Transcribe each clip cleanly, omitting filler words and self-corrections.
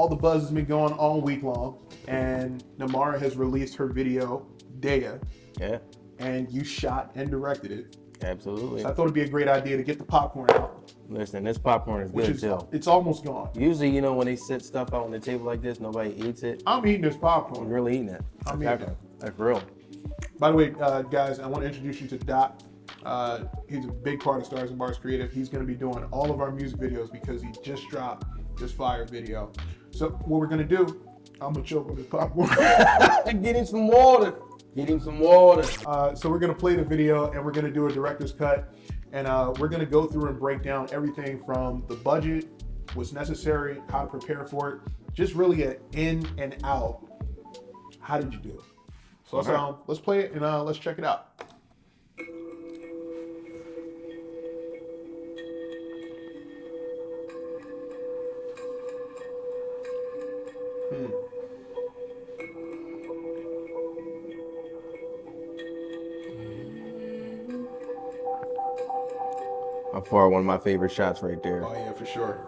all the buzz has been going all week long, and Namarah has released her video, Deia. Yeah. And you shot and directed it. Absolutely. So I thought it'd be a great idea to get the popcorn out. Listen, this popcorn is good too. It's almost gone. Usually, you know, when they sit stuff out on the table like this, nobody eats it. I'm eating this popcorn. I'm really eating it. I'm eating it. That's real. By the way, guys, I want to introduce you to Dot. He's a big part of Stars and Bars Creative. He's going to be doing all of our music videos because he just dropped this fire video. So what we're going to do, I'm going to choke on this popcorn. Get him some water. Get him some water. So we're going to play the video and we're going to do a director's cut. And we're going to go through and break down everything from the budget, what's necessary, how to prepare for it, just really an in and out. How did you do it? So let's play it and let's check it out. By far, one of my favorite shots right there. Oh yeah, for sure.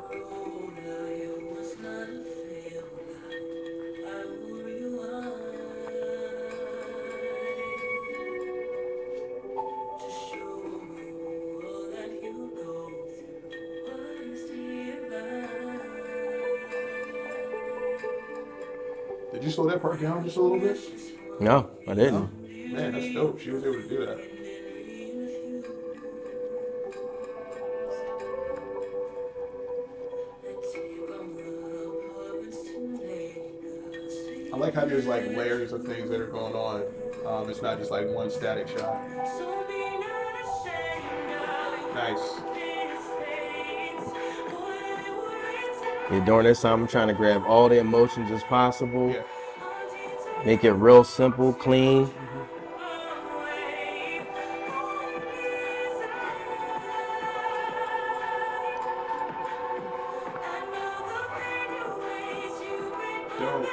Did you slow that part down just a little bit? No, I didn't. No? Man, that's dope. She was able to do that. I like how there's like layers of things that are going on. It's not just like one static shot. Nice. Yeah, during this time, I'm trying to grab all the emotions as possible. Yeah. Make it real simple, clean. Dope.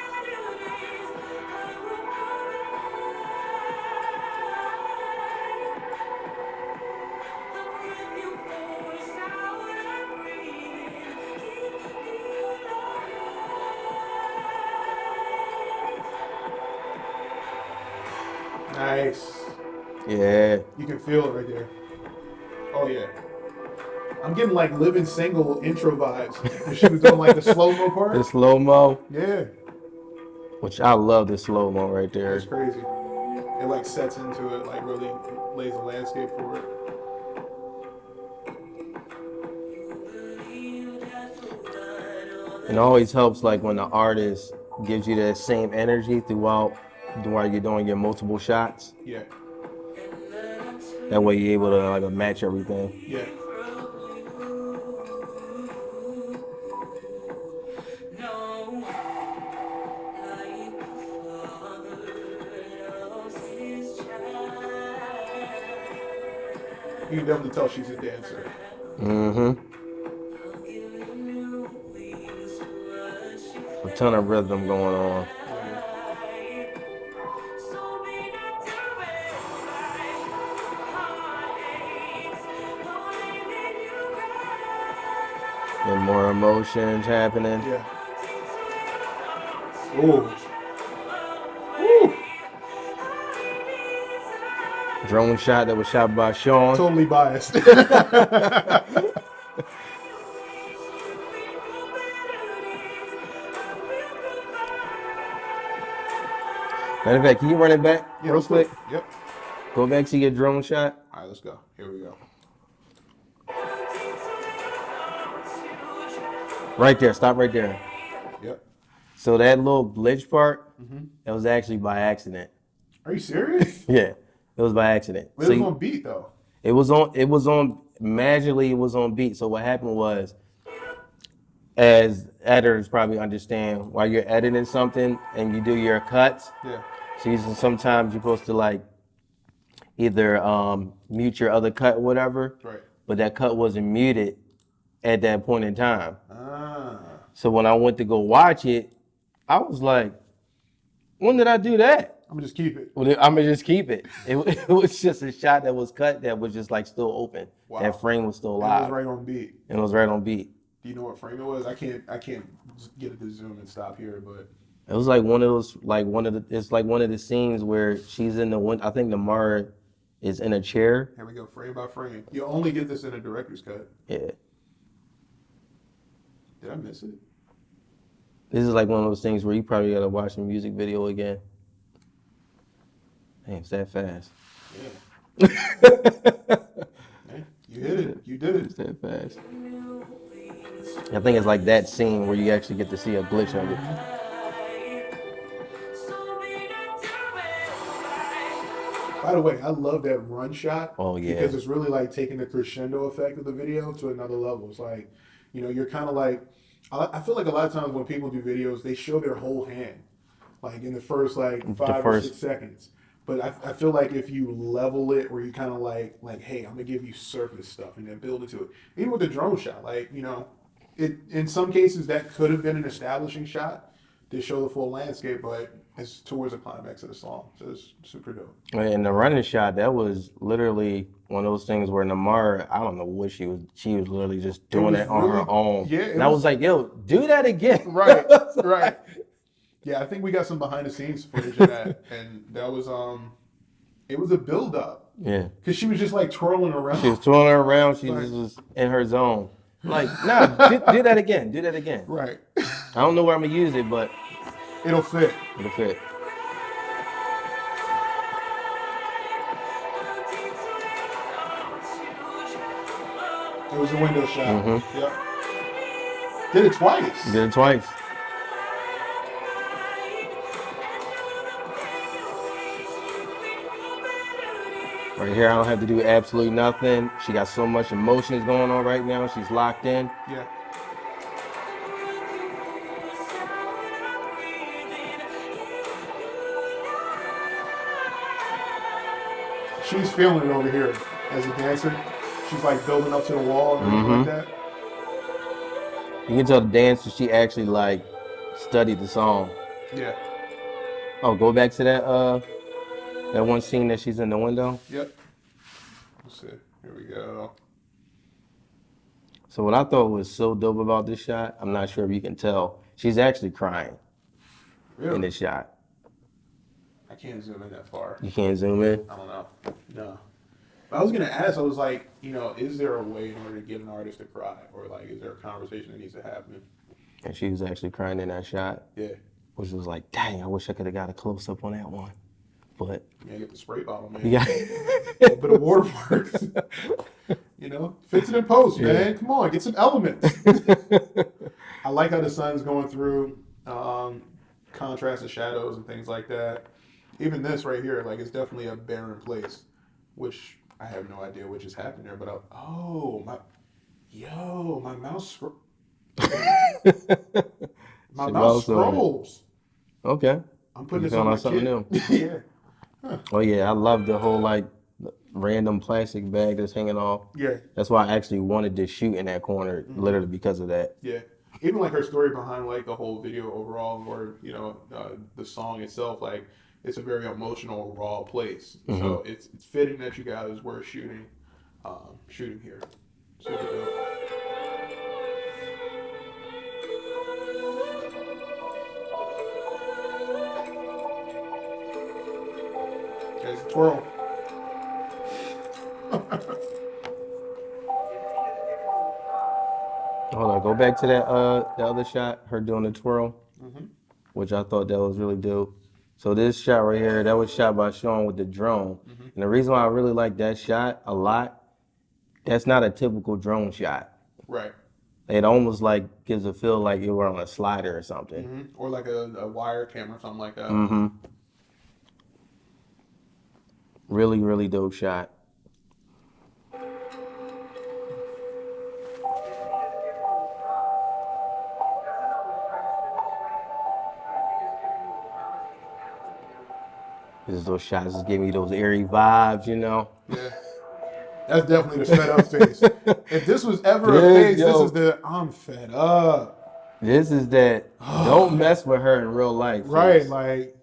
Nice. Yeah. You can feel it right there. Oh yeah. I'm getting like Living Single intro vibes. She was doing like the slow-mo part. The slow-mo. Yeah. Which I love the slow-mo right there. It's crazy. It like sets into it, like really lays a landscape for it. It always helps like when the artist gives you that same energy throughout while you're doing your multiple shots. Yeah. That way you're able to like match everything. Yeah. You can definitely tell she's a dancer. Mm-hmm. A ton of rhythm going on. And more emotions happening. Yeah. Ooh. Woo. Drone shot that was shot by Sean. Totally biased. Matter of fact, can you run it back real quick? Yep. Go back to your drone shot. All right, let's go. Here we go. Right there. Stop right there. Yep. So that little glitch part, that was actually by accident. Are you serious? Yeah, it was by accident. It was on beat though. It was on magically. It was on beat. So what happened was, as editors probably understand, while you're editing something and you do your cuts, Yeah. so sometimes you're supposed to like either mute your other cut or whatever, Right. but that cut wasn't muted at that point in time. Ah. So when I went to go watch it, I was like, when did I do that? I'm gonna just keep it. Well, I'm gonna just keep it. It was just a shot that was cut that was just like still open. Wow. That frame was still It live. was right on beat. And it was right on beat. Do you know what frame it was? I can't just get it to zoom and stop here, but It was like one of those, it's like one of the scenes where she's in the one. I think Namarah is in a chair. here we go, frame by frame. You only get this in a director's cut. Yeah, Did I miss it? this is like one of those things where you probably gotta watch the music video again. Damn, it's that fast. Yeah. Hey, you hit it. You did It's it. that fast. I think it's like that scene where you actually get to see a glitch of it. By the way, I love that run shot. Oh, yeah. Because it's really like taking the crescendo effect of the video to another level. It's like, you're kind of like, I feel like a lot of times when people do videos, they show their whole hand, like in the first like 5 or 6 seconds. But I feel like if you level it, or you kind of like, hey, I'm gonna give you surface stuff and then build into it. Even with the drone shot, like, it in some cases that could have been an establishing shot to show the full landscape, but it's towards the climax of the song, so it's super dope. And the running shot, that was literally one of those things where Namarah, I don't know what she was literally just doing it on her own. Yeah, and I was like, yo, do that again. Right, right. Yeah, I think we got some behind the scenes footage of that, and that was it was a build up. Yeah, because she was just like twirling around. she was twirling her around. She just was in her zone. Like, nah, do that again. Do that again. Right. I don't know where I'm gonna use it, but it'll fit. It'll fit. It was a window shot. Mm-hmm. Yep. Did it twice. Did it twice. Right here, I don't have to do absolutely nothing. She got so much emotions going on right now. She's locked in. Yeah. She's feeling it over here as a dancer. She's like building up to the wall and everything like that. You can tell the dancer, she actually like studied the song. Yeah. Oh, go back to that one scene that she's in the window. Yep. Let's see. Here we go. So what I thought was so dope about this shot, I'm not sure if you can tell, she's actually crying in this shot. I can't zoom in that far. You can't zoom in? I don't know. No. But I was gonna ask. I was like, is there a way in order to get an artist to cry, or like, is there a conversation that needs to happen? And she was actually crying in that shot. Yeah. Which was like, dang, I wish I could have got a close up on that one. But yeah, get the spray bottle, man. You got a little bit of watermarks. Fix it in post, man. Come on, get some elements. I like how the sun's going through, contrast of shadows and things like that. Even this right here, like, it's definitely a barren place, which I have no idea what just happened there. But my mouse, my mouse scrolls. Okay. I'm putting this on something new. Yeah. Huh. Oh yeah, I love the whole like random plastic bag that's hanging off. Yeah. That's why I actually wanted to shoot in that corner, literally because of that. Yeah. Even like her story behind like the whole video overall, or the song itself, like it's a very emotional, raw place. Mm-hmm. So it's fitting that you guys were shooting here. Super dope. There's a twirl. Hold on, go back to that the other shot, her doing the twirl, which I thought that was really dope. So this shot right here, that was shot by Sean with the drone. And the reason why I really like that shot a lot, that's not a typical drone shot. Right. It almost like gives a feel like you were on a slider or something. Or like a wire camera or something like that. Really, really dope shot. Those shots just give me those airy vibes, Yeah. That's definitely the fed up face. If this was ever a face, this is the I'm fed up. This is that don't mess with her in real life. Right, face. like.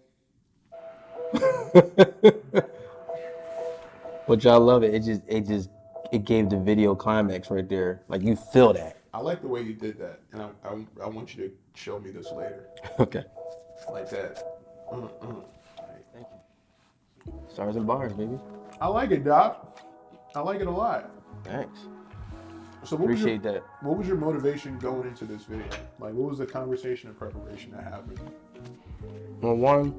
Which I love it. It gave the video climax right there. Like you feel that. I like the way you did that, and I want you to show me this later. Okay. Like that. Right. Thank you. Stars and bars, baby. I like it, Doc. I like it a lot. Thanks. So Appreciate that. What was your motivation going into this video? Like, what was the conversation and preparation that happened? Well,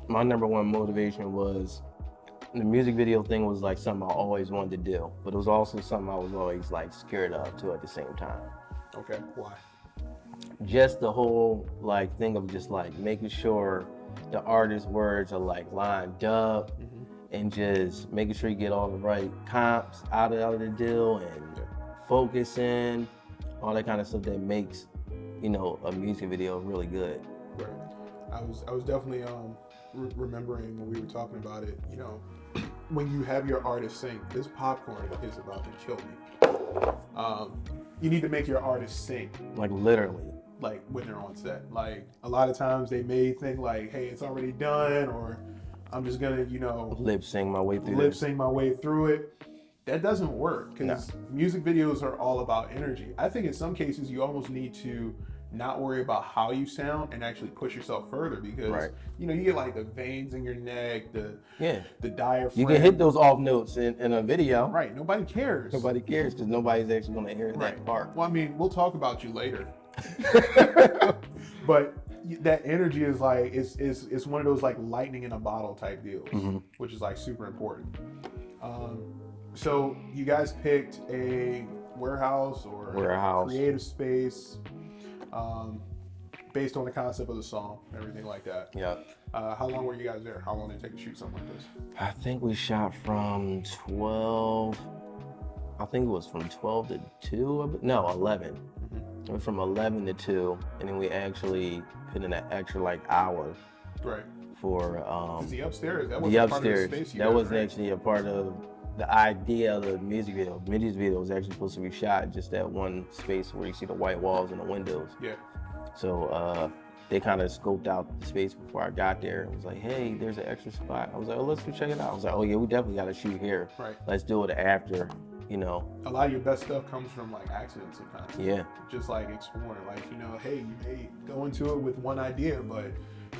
my number one motivation was the music video thing was like something I always wanted to do, but it was also something I was always like scared of too at the same time. Okay, why? Just the whole like thing of just like making sure the artist's words are like lined up, and just making sure you get all the right comps out of the deal and focusing, all that kind of stuff that makes, you know, a music video really good. Right. I was definitely remembering when we were talking about it, you know, when you have your artist sing, this popcorn is about to kill me. You need to make your artist sing. Like literally. Like when they're on set. Like a lot of times they may think like, hey, it's already done, or I'm just gonna, you know, lip sync my way through it. That doesn't work, because music videos are all about energy. I think in some cases you almost need to not worry about how you sound and actually push yourself further, because you know, you get like the veins in your neck, the diaphragm. You can hit those off notes in a video. Right. Nobody cares. Nobody cares because nobody's actually gonna hear that part. Well, I mean, we'll talk about you later. But that energy is like it's one of those like lightning in a bottle type deals, which is like super important. So you guys picked a warehouse or creative space based on the concept of the song, everything like that. Yeah. How long were you guys there? How long did it take to shoot something like this? I think we shot from 12. I think it was from 12 to 2. No, 11. It was from 11 to 2, and then we actually put in an extra like hour. Right. For the upstairs. That wasn't part of the space you that guys, wasn't actually a part of the idea of the music video. The music video was actually supposed to be shot in just that one space where you see the white walls and the windows. Yeah. So they kind of scoped out the space before I got there. It was like, hey, there's an extra spot. I was like, oh, let's go check it out. I was like, oh yeah, we definitely got to shoot here. Right. Let's do it after, you know. A lot of your best stuff comes from like accidents sometimes. Yeah. Just like exploring, like, you know, hey, you may go into it with one idea, but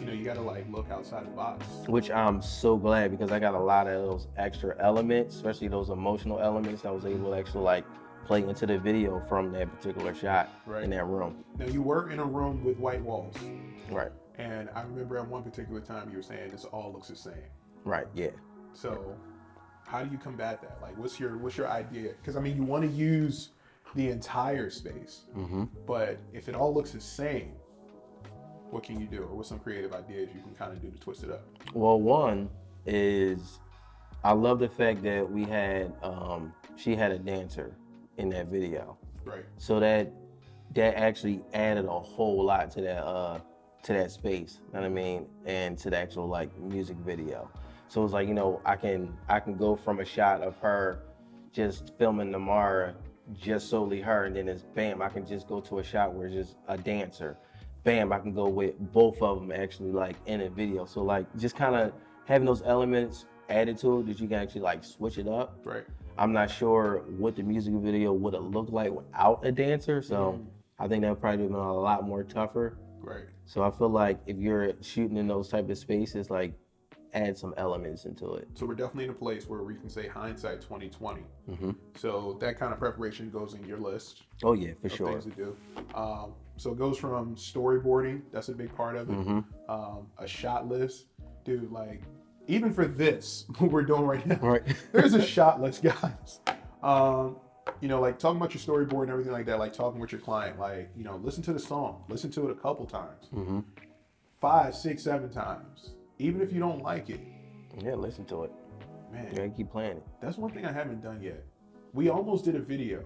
you know, you gotta like look outside the box. Which I'm so glad, because I got a lot of those extra elements, especially those emotional elements I was able to actually like play into the video from that particular shot in that room. Now you were in a room with white walls. Right. And I remember at one particular time you were saying this all looks the same. Right, yeah. So how do you combat that? Like what's your idea? Because I mean, you want to use the entire space, but if it all looks the same, what can you do? Or what's some creative ideas you can kind of do to twist it up? Well, one is I love the fact that we had she had a dancer in that video. Right. So that actually added a whole lot to that space, you know what I mean? And to the actual like music video. So it's like, you know, I can go from a shot of her just filming Namarah, just solely her, and then it's bam, I can just go to a shot where it's just a dancer. Bam, I can go with both of them actually like in a video. So like just kind of having those elements added to it that you can actually like switch it up. Right. I'm not sure what the music video would have looked like without a dancer. So I think that would probably have been a lot more tougher. Right. So I feel like if you're shooting in those type of spaces, like add some elements into it. So we're definitely in a place where we can say hindsight 2020. So that kind of preparation goes in your list. Oh yeah, for sure. Things to do. So it goes from storyboarding, that's a big part of it. A shot list, dude. Like even for this, what we're doing right now, there's a shot list, guys. You know, like talking about your storyboard and everything like that, like talking with your client, like, you know, listen to the song, listen to it a couple times, 5, 6, 7 times. Even if you don't like it. Yeah, listen to it. Man. You gotta keep playing it. That's one thing I haven't done yet. We almost did a video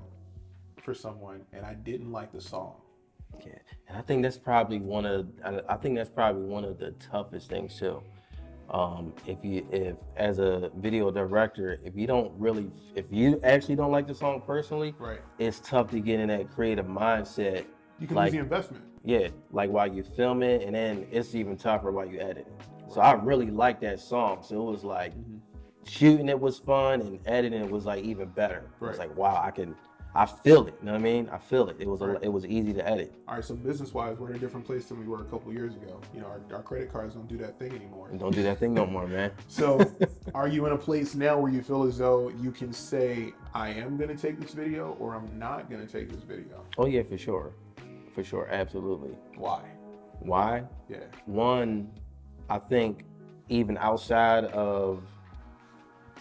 for someone and I didn't like the song. Yeah, and I think that's probably one of the toughest things too. If as a video director, if you actually don't like the song personally, it's tough to get in that creative mindset. You can lose the investment. Yeah, like while you film it, and then it's even tougher while you edit it. So I really liked that song. So it was like shooting it was fun and editing it was like even better. It was like, wow, I feel it. You know what I mean? I feel it. It was easy to edit. All right, so business-wise, we're in a different place than we were a couple of years ago. You know, our credit cards don't do that thing anymore. Don't do that thing no more, man. So, are you in a place now where you feel as though you can say, I am going to take this video or I'm not going to take this video? Oh yeah, for sure. For sure, absolutely. Why? Why? Yeah. One, I think even outside of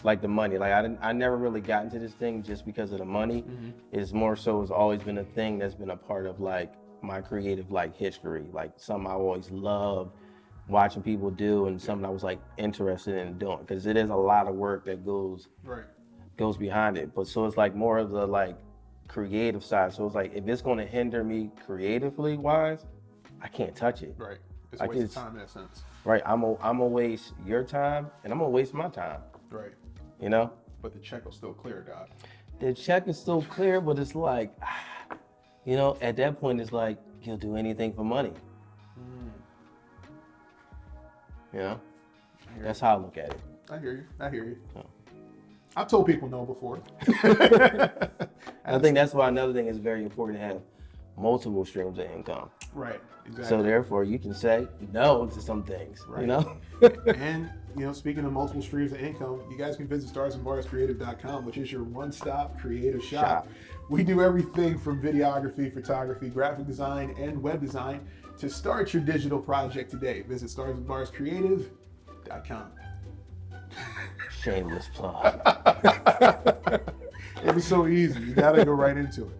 like the money, like I never really got into this thing just because of the money. It's more so it's always been a thing that's been a part of like my creative like history, like something I always loved watching people do and something I was like interested in doing because it is a lot of work that goes behind it. But so it's like more of the like creative side. So it's like if it's going to hinder me creatively wise, I can't touch it. Right. It's a waste of time in that sense. Right. I'm gonna waste your time and I'm gonna waste my time. Right. You know? But the check will still clear, Doc. The check is still clear, but it's like, you know, at that point it's like you'll do anything for money. You know? That's how I look at it. I hear you. I hear you. Oh. I've told people no before. I think that's why another thing is very important to have multiple streams of income. Right, exactly. So therefore you can say no to some things, right. You know? And, you know, speaking of multiple streams of income, you guys can visit starsandbarscreative.com, which is your one-stop creative shop. We do everything from videography, photography, graphic design, and web design. To start your digital project today, visit starsandbarscreative.com. Shameless plug. It was so easy. You gotta go right into it.